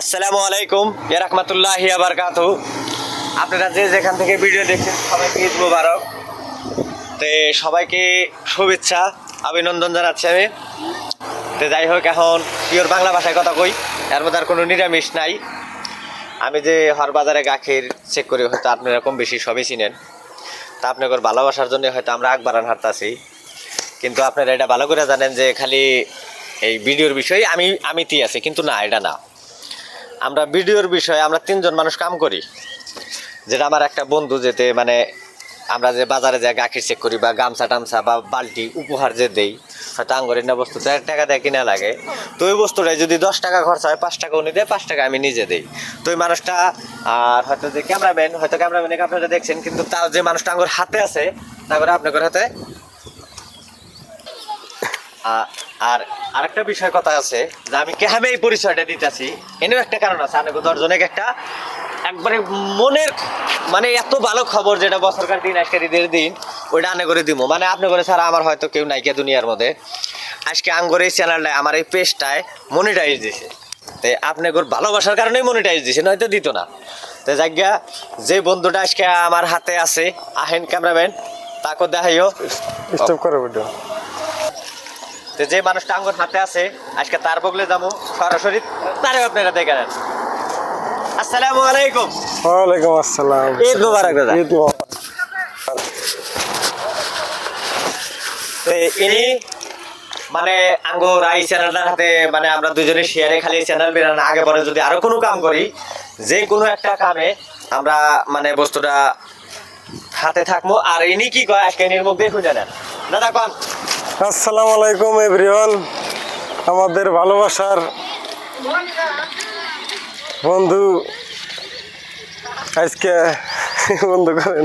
আসসালামু আলাইকুম ইয়া রাহমাতুল্লাহি ওয়া বারাকাতুহু। আপনারা যে যেখান থেকে ভিডিও দেখছেন সবাইকে ঈদ মোবারক। তো সবাইকে শুভেচ্ছা অভিনন্দন জানাচ্ছি আমি। তো যাই হোক, এখন পিওর বাংলা ভাষায় কথা কই, এর মধ্যে আর কোনো নিরামিষ নাই। আমি যে হর বাজারে গাখির চেক করি, হয়তো আপনারা কম বেশি সবই চিনেন। তা আপনাদের ভালোবাসার জন্য হয়তো আমরা আগবাড়ান হারতাছি, কিন্তু আপনারা এটা ভালো করে জানেন যে খালি এই ভিডিওর বিষয়ে আমি আছি, কিন্তু না, এটা না। আমরা ভিডিওর বিষয়ে আমরা তিনজন মানুষ কাম করি, যেটা আমার একটা বন্ধু যেতে মানে আমরা যে বাজারে যে গাখির চেক করি বা গামছা টামছা বা বালতি উপহার যে দেই, হয়তো আঙ্গরের না বস্তু 1 টাকা দিয়ে কিনা লাগে, তো ওই বস্তুটাই যদি 10 টাকা খরচা হয়, 5 টাকা উনি দেয়, 5 টাকা আমি নিজে দিই। তো ওই মানুষটা, আর হয়তো যে ক্যামেরাম্যানে আপনারা দেখছেন, কিন্তু তার যে মানুষটা আঙ্গর হাতে আছে, তা করে আপনাদের হাতে। আর আরেকটা বিষয় কথা আছে যে আমি কেহামে এই পরিচয়টা দিতেছি, এনেও একটা কারণ আছে। আপনাকে 10 জনের একটা একবারে মনের মানে এত ভালো খবর, যেটা বছরকার দিন আজকের ঈদের দিন, ওইটা আনে করে দিব। মানে আপনি করে ছাড়া আমার হয়তো কেউ নাইকা দুনিয়ার মধ্যে। আজকে আঙ্গর এই চ্যানেলটায়, আমার এই পেজটায় মনিটাইজ দিছে। তো আপনার ভালোবাসার কারণেই মনিটাইজ দিছে, নয়তো দিত না। তো জায়গা যে বন্ধুটা আজকে আমার হাতে আছে, আহেন ক্যামেরাম্যান, তাকে দেখাইও স্টপ করে ভিডিও। তো যে মানুষটা আঙ্গুর হাতে আছে, আজকে তার বগলে যাবো সরাসরি, তারে আপনারা দেখে নেন। আসসালামু আলাইকুম। ওয়ালাইকুম আসসালাম। ঈদ মোবারক দাদা। ঈদ মোবারক। তো ইনি মানে আঙ্গুর এই চ্যানেলটার হাতে, মানে আমরা দুজনে শেয়ারে খালি চ্যানেল বেরান, আগে পরে যদি আরো কোনো কাম করি, যে কোনো একটা কামে আমরা মানে বস্তুটা হাতে থাকবো। আর ইনি কি কয় আজকে এর মুখ দিয়ে খুঁজে নেন দাদা, কন। আসসালামু আলাইকুম এভরিওয়ান। আমাদের ভালোবাসার বন্ধু আজকে বন্ধু করেন।